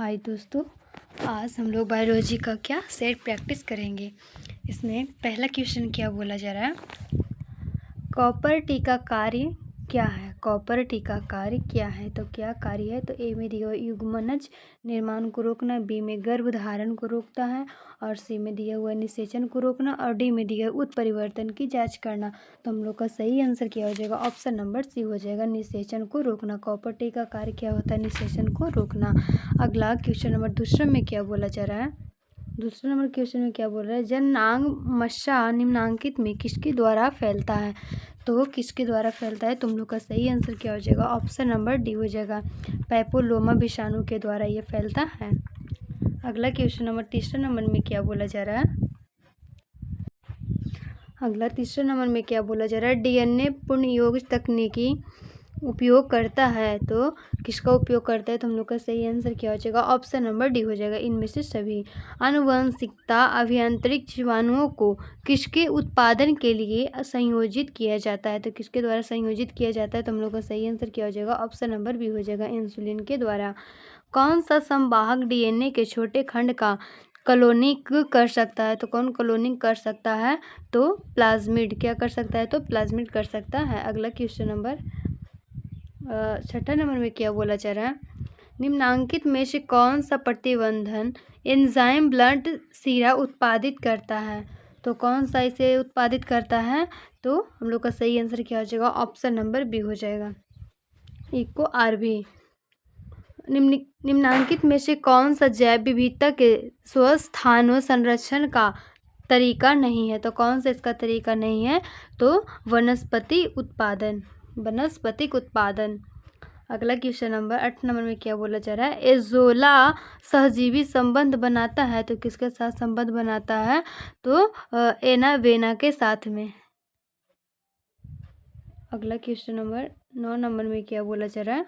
हाय दोस्तों, आज हम लोग बायोलॉजी का क्या सेट प्रैक्टिस करेंगे। इसमें पहला क्वेश्चन क्या बोला जा रहा है, कॉपर टी का कार्य क्या है। कॉपर टी का कार्य क्या है, तो क्या कार्य है। तो ए में दिया हुआ युग्मनज निर्माण को रोकना, बी में गर्भधारण को रोकता है, और सी में दिया हुआ निषेचन को रोकना, और डी में दिया हुआ उत्परिवर्तन की जांच करना। तो हम लोग का सही आंसर क्या हो जाएगा, ऑप्शन नंबर सी हो जाएगा, निषेचन को रोकना। कॉपर टी का कार्य क्या होता है, निषेचन को रोकना। अगला क्वेश्चन नंबर दूसरा में क्या बोला जा रहा है, दूसरे नंबर क्वेश्चन में क्या बोल रहा है, जननांग मशा निम्नांकित में किसके द्वारा फैलता है। तो किसके द्वारा फैलता है, तुम लोग का सही आंसर क्या हो जाएगा, ऑप्शन नंबर डी हो जाएगा, पैपोलोमा विषाणु के द्वारा ये फैलता है। अगला क्वेश्चन नंबर तीसरे नंबर में क्या बोला जा रहा है, अगला तीसरे नंबर में क्या बोला जा रहा है, डीएनए पुनर्योग तकनीकी उपयोग करता है। तो किसका उपयोग करता है, तो हम लोग का सही आंसर क्या हो जाएगा, ऑप्शन नंबर डी हो जाएगा, इनमें से सभी। आनुवंशिकता अभियांत्रिक जीवाणुओं को किसके उत्पादन के लिए संयोजित किया जाता है। तो किसके द्वारा संयोजित किया जाता है, तो हम लोग का सही आंसर क्या हो जाएगा, ऑप्शन नंबर बी हो जाएगा, इंसुलिन के द्वारा। कौन सा संवाहक डीएनए के छोटे खंड का क्लोनिंग कर सकता है। तो कौन क्लोनिंग कर सकता है, तो प्लाज्मिड। क्या कर सकता है, तो प्लाज्मिड कर सकता है। अगला क्वेश्चन नंबर छठा नंबर में क्या बोला जा रहा है, निम्नांकित में से कौन सा प्रतिबंधन एंजाइम ब्लड सीरा उत्पादित करता है। तो कौन सा इसे उत्पादित करता है, तो हम लोग का सही आंसर क्या हो जाएगा, ऑप्शन नंबर बी हो जाएगा, इको आरबी। निम्नांकित में से कौन सा जैव विविधता के स्वस्थान संरक्षण का तरीका नहीं है। तो कौन सा इसका तरीका नहीं है, तो वनस्पति उत्पादन, वनस्पतिक उत्पादन। अगला क्वेश्चन नंबर 8 नंबर में क्या बोला जा रहा है, एजोला सहजीवी संबंध बनाता है। तो किसके साथ संबंध बनाता है, तो एनावेना के साथ में। अगला क्वेश्चन नंबर 9 नंबर में क्या बोला जा रहा है,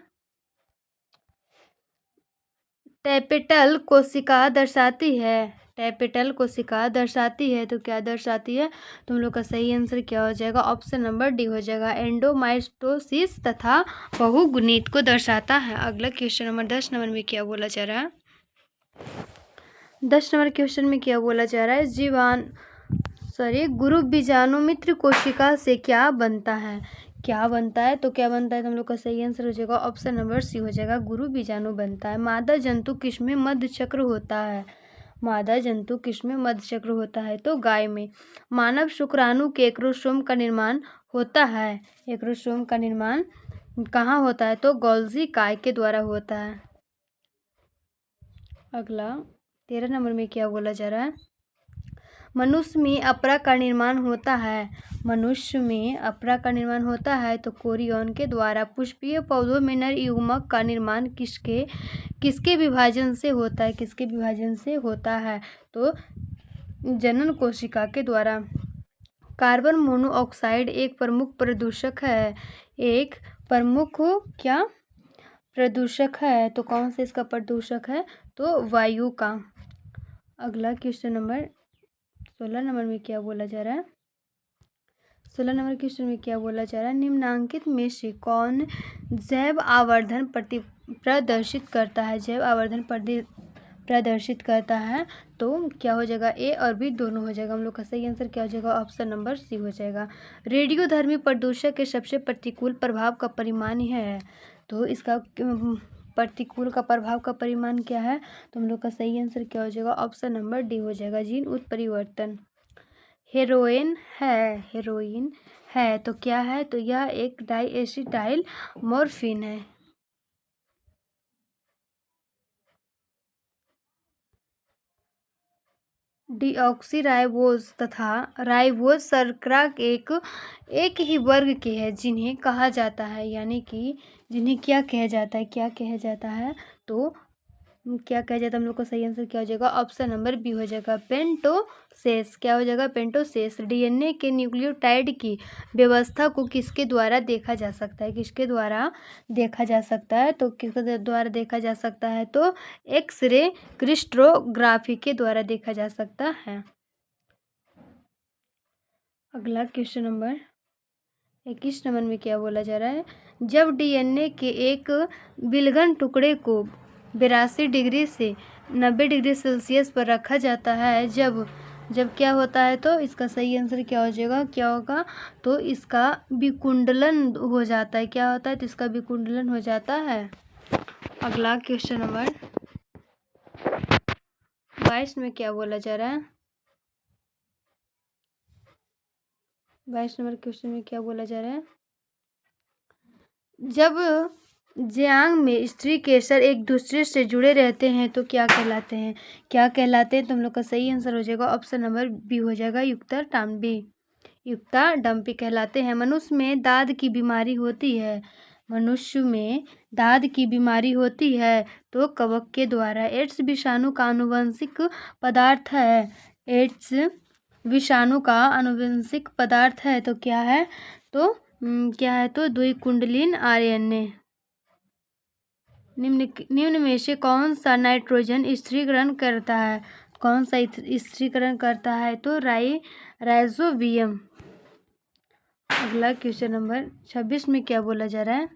टैपेटल कोशिका दर्शाती है, टैपेटल कोशिका दर्शाती है। तो क्या दर्शाती है, तो हम लोग का सही आंसर क्या हो जाएगा, ऑप्शन नंबर डी हो जाएगा, एंडोमाइटोसिस तथा बहुगुणित को दर्शाता है। अगला क्वेश्चन नंबर 10 नंबर में क्या बोला जा रहा है, 10 नंबर क्वेश्चन में क्या बोला जा रहा है, गुरु बीजाणु मित्र कोशिका से क्या बनता है। क्या बनता है, तो क्या बनता है, तो हम लोग का सही आंसर हो जाएगा, ऑप्शन नंबर सी हो जाएगा, गुरु बीजाणु बनता है। मादा जंतु किसमें मध्य चक्र होता है, मादा जंतु किसमें मध्य चक्र होता है, तो गाय में। मानव शुक्राणु के एक्रोसोम का निर्माण होता है, एक्रोसोम का निर्माण कहाँ होता है, तो गोल्जी काय के द्वारा होता है। अगला 13 नंबर में क्या बोला जा रहा है, मनुष्य में अपरा का निर्माण होता है, मनुष्य में अपरा का निर्माण होता है, तो कोरियन के द्वारा। पुष्पीय पौधों में नर युग्मक का निर्माण किसके किसके विभाजन से होता है, किसके विभाजन से होता है, तो जनन कोशिका के द्वारा। कार्बन मोनोऑक्साइड एक प्रमुख प्रदूषक है, एक प्रमुख क्या प्रदूषक है, तो कौन सा इसका प्रदूषक है, तो वायु का। अगला क्वेश्चन नंबर 16 नंबर में क्या बोला जा रहा है, 16 नंबर क्वेश्चन में क्या बोला जा रहा है, निम्नांकित में से कौन जैव आवर्धन प्रदर्शित करता है, जैव आवर्धन प्रदर्शित करता है। तो क्या हो जाएगा, ए और बी दोनों हो जाएगा, हम लोग का सही आंसर क्या हो जाएगा, ऑप्शन नंबर सी हो जाएगा। रेडियोधर्मी प्रदूषक के सबसे प्रतिकूल प्रभाव का परिमाण है। तो इसका प्रतिकूल का प्रभाव का परिमाण क्या है, तो हम लोग का सही आंसर क्या हो जाएगा, ऑप्शन नंबर डी हो जाएगा, जीन उत्परिवर्तन। हेरोइन है, हेरोइन है, तो क्या है, तो यह एक डाइएसिटाइल मॉर्फिन है। डीऑक्सीराइबोज तथा राइबोज शर्करा एक ही वर्ग के हैं, जिन्हें कहा जाता है, यानी कि जिन्हें क्या कहा जाता है, क्या कहा जाता है, तो क्या कहा जाता है, हम लोग का सही आंसर क्या हो जाएगा, ऑप्शन नंबर बी हो जाएगा, पेंटोसेस। क्या हो जाएगा, पेंटोसेस। डीएनए के न्यूक्लियोटाइड की व्यवस्था को किसके द्वारा देखा जा सकता है, किसके द्वारा देखा जा सकता है, तो किसके द्वारा देखा जा सकता है, तो एक्सरे क्रिस्टलोग्राफी के द्वारा देखा जा सकता है। अगला क्वेश्चन नंबर 21 नंबर में क्या बोला जा रहा है, जब डीएनए के एक विलगन टुकड़े को 82 डिग्री से 90 डिग्री सेल्सियस पर रखा जाता है। जब क्या होता है तो इसका सही आंसर क्या हो जाएगा, क्या होगा, तो इसका विकुंडलन हो जाता है। क्या होता है तो इसका विकुंडलन हो जाता है। अगला क्वेश्चन नंबर 22 में क्या बोला जा रहा है, 22 नंबर क्वेश्चन में क्या बोला जा रहा है, जब ज्यांग में स्त्री केसर एक दूसरे से जुड़े रहते हैं तो क्या कहलाते हैं, क्या कहलाते हैं, तो हम लोग का सही आंसर हो जाएगा ऑप्शन नंबर बी हो जाएगा, युक्ता डांपी, युक्ता डंपी कहलाते हैं। मनुष्य में दाद की बीमारी होती है, मनुष्य में दाद की बीमारी होती है तो कवक के द्वारा। एड्स विषाणु का आनुवंशिक पदार्थ है, एड्स विषाणु का आनुवंशिक पदार्थ है तो क्या है, तो क्या है तो द्विकुंडलीन आरएनए। निम्न में से कौन सा नाइट्रोजन स्थिरीकरण करता है, कौन सा स्थिरीकरण करता है, तो राइजोबियम। अगला क्वेश्चन नंबर 26 में क्या बोला जा रहा है,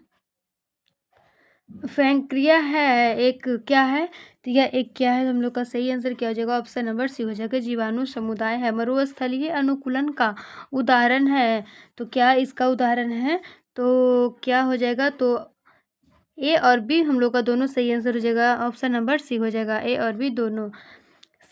फैंक्रिया है एक क्या है, तो यह एक क्या है, तो हम लोग का सही आंसर क्या हो जाएगा, ऑप्शन नंबर सी हो जाएगा, जीवाणु समुदाय है। मरुस्थलीय अनुकूलन का उदाहरण है तो क्या इसका उदाहरण है, तो क्या हो जाएगा, तो ए और बी हम लोग का दोनों सही आंसर हो जाएगा, ऑप्शन नंबर सी हो जाएगा, ए और बी दोनों।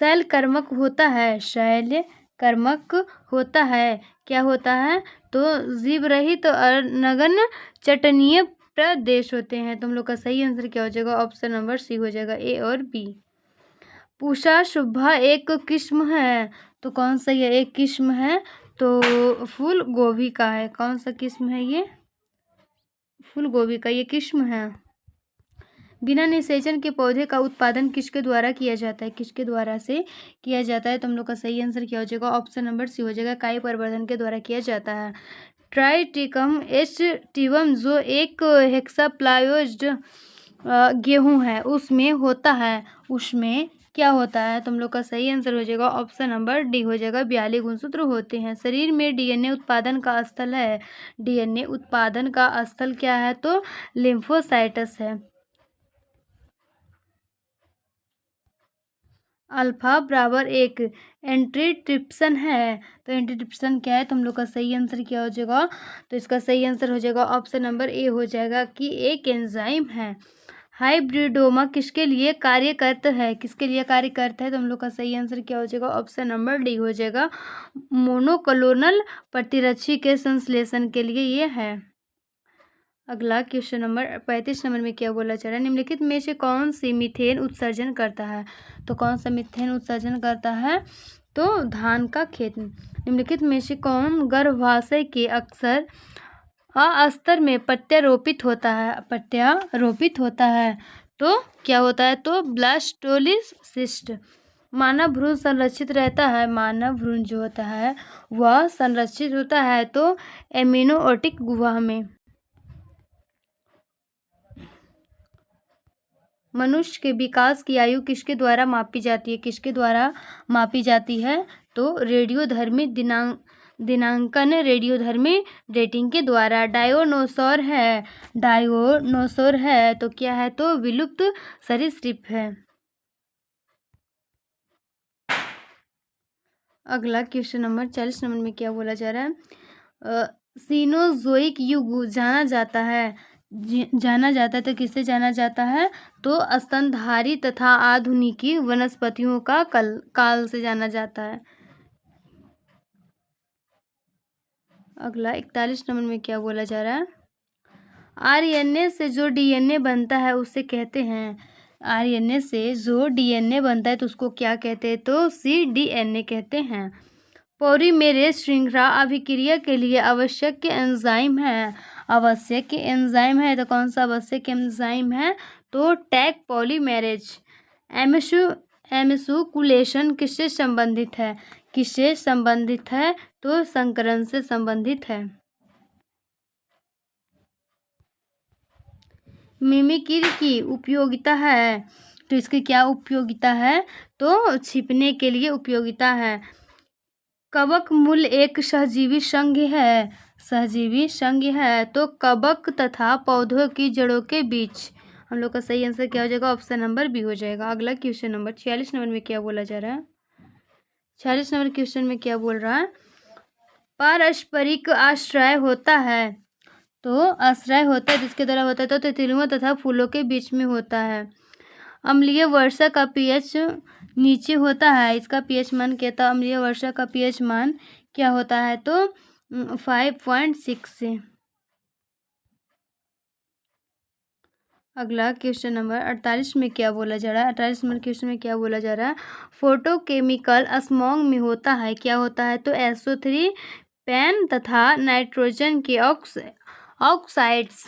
शैल कर्मक होता है, शैल कर्मक होता है, क्या होता है, तो जीव रहित और नगण्य चटनीय प्रदेश होते हैं, तो हम लोग का सही आंसर क्या हो जाएगा, ऑप्शन नंबर सी हो जाएगा, ए और बी। पूषा शुभा एक किस्म है तो कौन सा ये एक किस्म है, तो फूल गोभी का है, कौन सा किस्म है ये, फूल गोभी का ये किस्म है। बिना निषेचन के पौधे का उत्पादन किसके द्वारा किया जाता है, किसके द्वारा से किया जाता है, तो हम लोग का सही आंसर क्या हो जाएगा, ऑप्शन नंबर सी हो जाएगा, काई प्रवर्धन के द्वारा किया जाता है। ट्राइटिकम एस्टिवम जो एक हेक्साप्लाइज्ड गेहूं है उसमें होता है, उसमें क्या होता है, तो हम लोग का सही आंसर हो जाएगा, ऑप्शन नंबर डी हो जाएगा, 42 गुणसूत्र होते हैं। शरीर में डीएनए उत्पादन का स्थल है, डीएनए उत्पादन का स्थल क्या है, तो लिम्फोसाइटस है। अल्फा बराबर एक एंटीट्रिप्सन है तो एंटीट्रिप्सन क्या है, तो हम लोग का सही आंसर क्या हो जाएगा, तो इसका सही आंसर हो जाएगा ऑप्शन नंबर ए हो जाएगा कि एक एंजाइम है। हाइब्रिडोमा किसके लिए कार्य करता है, किसके लिए कार्य करता है, तो हम लोग का सही आंसर क्या हो जाएगा, ऑप्शन नंबर डी हो जाएगा, मोनोक्लोनल प्रतिरक्षी के संश्लेषण के लिए ये है। अगला क्वेश्चन नंबर 35 नंबर में क्या बोला जा रहा है, निम्नलिखित में से कौन सी मीथेन उत्सर्जन करता है, तो कौन सा मीथेन उत्सर्जन करता है, तो धान का खेत। निम्नलिखित में से कौन गर्भाशय के अक्सर अस्तर में प्रत्यारोपित होता है, प्रत्यारोपित होता है, तो क्या होता है, तो ब्लास्टोलिसिस्ट। मानव भ्रूण संरक्षित रहता है, मानव भ्रूण जो होता है वह संरक्षित होता है तो एमिनोटिक गुहा में। मनुष्य के विकास की आयु किसके द्वारा मापी जाती है, किसके द्वारा मापी जाती है, तो रेडियोधर्मी दिनांकन रेडियोधर्मी डेटिंग के द्वारा। डायनोसॉर है तो क्या है, तो विलुप्त सरीसृप है। अगला क्वेश्चन नंबर 40 नंबर में क्या बोला जा रहा है, सीनोजोइक युग जाना जाता है तो किससे जाना जाता है, तो स्तनधारी तथा आधुनिकी वनस्पतियों का काल से जाना जाता है। अगला 41 नंबर में क्या बोला जा रहा है, आरएनए से जो डीएनए बनता है उसे कहते हैं, आरएनए से जो डीएनए बनता है तो उसको क्या कहते हैं, तो cDNA कहते हैं। पॉलीमेरेज श्रृंखला अभिक्रिया के लिए आवश्यक एंजाइम है, आवश्यक एंजाइम है तो कौन सा आवश्यक एंजाइम है, तो टैग पॉलीमेरेज। एमिसुकुलेशन किससे संबंधित है, किससे संबंधित है, तो संकरण से संबंधित है। मिमिक्री की उपयोगिता है तो इसकी क्या उपयोगिता है, तो छिपने के लिए उपयोगिता है। कवक मूल एक सहजीवी संघ है तो कवक तथा पौधों की जड़ों के बीच हम लोग का सही आंसर क्या हो जाएगा, ऑप्शन नंबर बी हो जाएगा। अगला क्वेश्चन नंबर 46 नंबर में क्या बोला जा रहा है, 46 नंबर क्वेश्चन में क्या बोल रहा है, पारस्परिक आश्रय होता है, तो आश्रय होता है जिसके द्वारा होता है तो तितलियों तथा फूलों के बीच में होता है। अम्लीय वर्षा का पीएच नीचे होता है, इसका पीएच मान क्या था, अम्लीय वर्षा का पीएच मान क्या होता है, तो 5.6 से। अगला क्वेश्चन नंबर 48 में क्या बोला जा रहा है, 48 नंबर क्वेश्चन में क्या बोला जा रहा है, फोटोकेमिकल स्मॉग में होता है, क्या होता है, तो SO3 पेन तथा नाइट्रोजन के ऑक्साइड्स।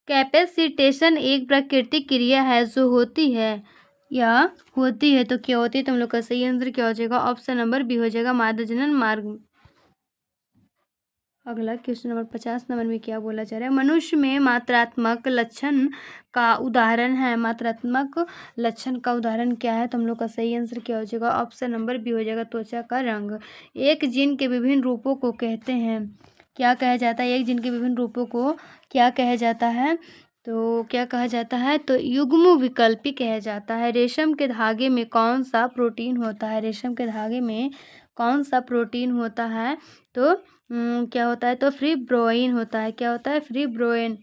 कैपेसिटेशन एक प्राकृतिक क्रिया है जो होती है या होती है, तो क्या होती है, तो हम लोग का सही आंसर क्या हो जाएगा, ऑप्शन नंबर बी हो जाएगा, मादा जनन मार्ग। अगला क्वेश्चन नंबर 50 नंबर में क्या बोला जा रहा है, मनुष्य में मात्रात्मक लक्षण का उदाहरण है, मात्रात्मक लक्षण का उदाहरण क्या है, तो हम लोग का सही आंसर क्या हो जाएगा, ऑप्शन नंबर बी हो जाएगा, त्वचा का रंग। एक जीन के विभिन्न रूपों को कहते हैं, क्या कहा जाता है, एक जीन के विभिन्न रूपों को क्या कहा जाता है, तो क्या कहा जाता है, तो युग्म विकल्पी कहा जाता है। रेशम के धागे में कौन सा प्रोटीन होता है, रेशम के धागे में कौन सा प्रोटीन होता है, तो क्या होता है, तो फिब्रोइन होता है, क्या होता है, फिब्रोइन।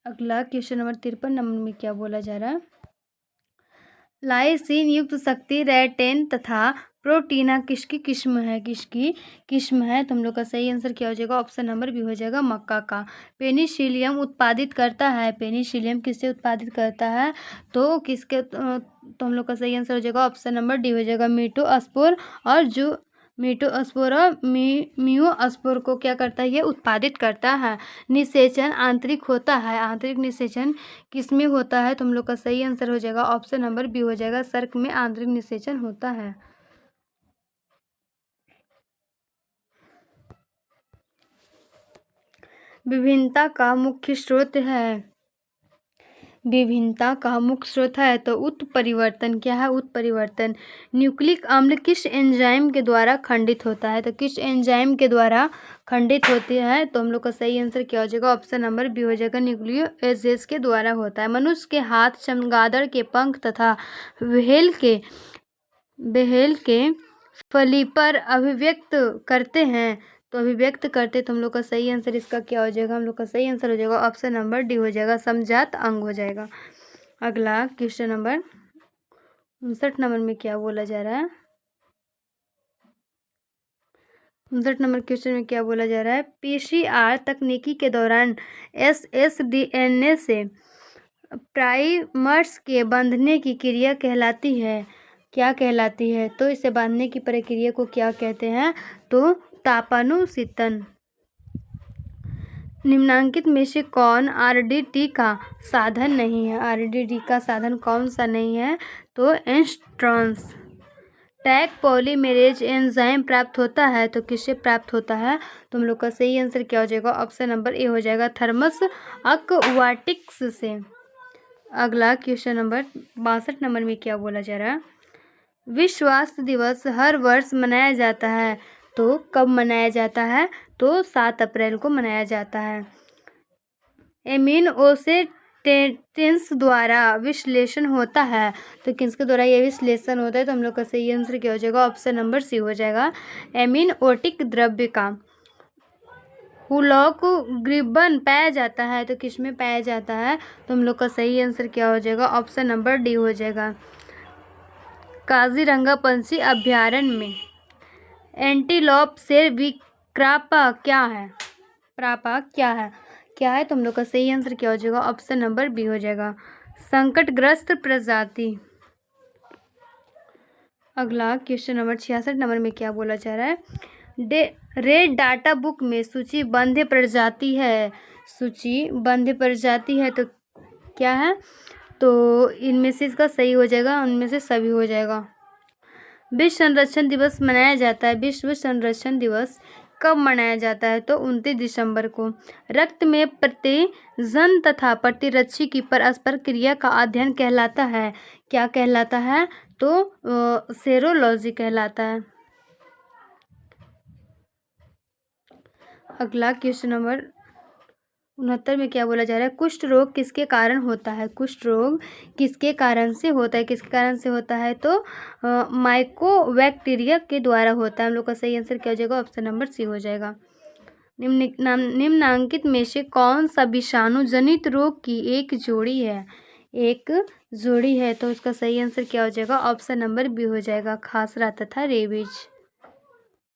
अगला क्वेश्चन नंबर 53 नंबर में क्या बोला जा रहा है, लाइसिन युक्त शक्ति रेटेन तथा प्रोटीना किसकी किस्म है, किसकी किस्म है, तो हम लोग का सही आंसर क्या हो जाएगा, ऑप्शन नंबर बी हो जाएगा, मक्का का। पेनिसिलियम उत्पादित करता है, पेनिसिलियम किससे उत्पादित करता है, तो किसके, तो हम लोग का सही आंसर हो जाएगा, ऑप्शन नंबर डी हो जाएगा, मीटोस्पोर। और जो मीटोस्पोर और म्यूस्पोर को क्या करता है, ये उत्पादित करता है। निषेचन आंतरिक होता है, आंतरिक निषेचन किसमें होता है, तो हम लोग का सही आंसर हो जाएगा, ऑप्शन नंबर बी हो जाएगा, सर्क में आंतरिक निषेचन होता है। विभिन्नता का मुख्य स्रोत है, विभिन्नता का मुख्य स्रोत है, तो उत्परिवर्तन, क्या है, उत्परिवर्तन। न्यूक्लिक अम्ल किस एंजाइम के द्वारा खंडित होता है, तो किस एंजाइम के द्वारा खंडित होती है, तो हम लोग का सही आंसर क्या हो जाएगा, ऑप्शन नंबर बी हो जाएगा, न्यूक्लियोएसिस के द्वारा होता है। मनुष्य के हाथ चमगादड़ के पंख तथा व्हेल के फली पर अभिव्यक्त करते हैं, तो अभिव्यक्त करते, तो हम लोग का सही आंसर इसका क्या हो जाएगा, हम लोग का सही आंसर हो जाएगा, ऑप्शन नंबर डी हो जाएगा, समजात अंग हो जाएगा। अगला क्वेश्चन नंबर 59 नंबर में क्या बोला जा रहा है, 59 नंबर क्वेश्चन में क्या बोला जा रहा है, PCR तकनीकी के दौरान SSDNA से प्राइमर्स के बांधने की क्रिया कहलाती है, क्या कहलाती है, तो इसे बांधने की प्रक्रिया को क्या कहते हैं, तो तापानुसितन। निम्नांकित में से कौन RDT का साधन नहीं है, RDT का साधन कौन सा नहीं है, तो एंस्ट्रॉन्स। टैग पॉलीमेरेज एंजाइम प्राप्त होता है, तो किससे प्राप्त होता है, तो हम लोग का सही आंसर क्या हो जाएगा, ऑप्शन नंबर ए हो जाएगा, थर्मस अक्वाटिक्स से। अगला क्वेश्चन नंबर 62 नंबर में क्या बोला जा रहा है, विश्व स्वास्थ्य दिवस हर वर्ष मनाया जाता है, तो कब मनाया जाता है, तो 7 अप्रैल को मनाया जाता है। एमिनोसेटेंस द्वारा विश्लेषण होता है, तो किसके द्वारा ये विश्लेषण होता है, तो हम लोग का सही आंसर क्या हो जाएगा, ऑप्शन नंबर सी हो जाएगा, एमिनोटिक द्रव्य का। हीमोग्लोबिन पाया जाता है, तो किस में पाया जाता है, तो हम लोग का सही आंसर क्या हो जाएगा, ऑप्शन नंबर डी हो जाएगा, काजीरंगा पंछी अभ्यारण्य में। एंटीलोप से विक्रापा क्या है, प्रापा क्या है, क्या है, तो हम लोग का सही आंसर क्या हो जाएगा, ऑप्शन नंबर बी हो जाएगा, संकटग्रस्त प्रजाति। अगला क्वेश्चन नंबर 66 नंबर में क्या बोला जा रहा है, रेड डाटा बुक में सूचीबद्ध प्रजाति है, सूचीबद्ध प्रजाति है, तो क्या है, तो इनमें से इसका सही हो जाएगा, उनमें से सभी हो जाएगा। विश्व संरक्षण दिवस मनाया जाता है, विश्व संरक्षण दिवस कब मनाया जाता है, तो 29 दिसंबर को। रक्त में प्रतिजन तथा प्रतिरक्षी की परस्पर क्रिया का अध्ययन कहलाता है, क्या कहलाता है, तो सेरोलॉजी कहलाता है। अगला क्वेश्चन नंबर 69 में क्या बोला जा रहा है, कुष्ठ रोग किसके कारण होता है। कुष्ठ रोग किसके कारण से होता है, किसके कारण से होता है, तो माइकोबैक्टीरिया के द्वारा होता है। हम लोग का सही आंसर क्या हो जाएगा, ऑप्शन नंबर सी हो जाएगा। निम्नांकित में से कौन सा विषाणु जनित रोग की एक जोड़ी है, एक जोड़ी है, तो उसका सही आंसर क्या हो जाएगा, ऑप्शन नंबर बी हो जाएगा, खासरा तथा रेबीज।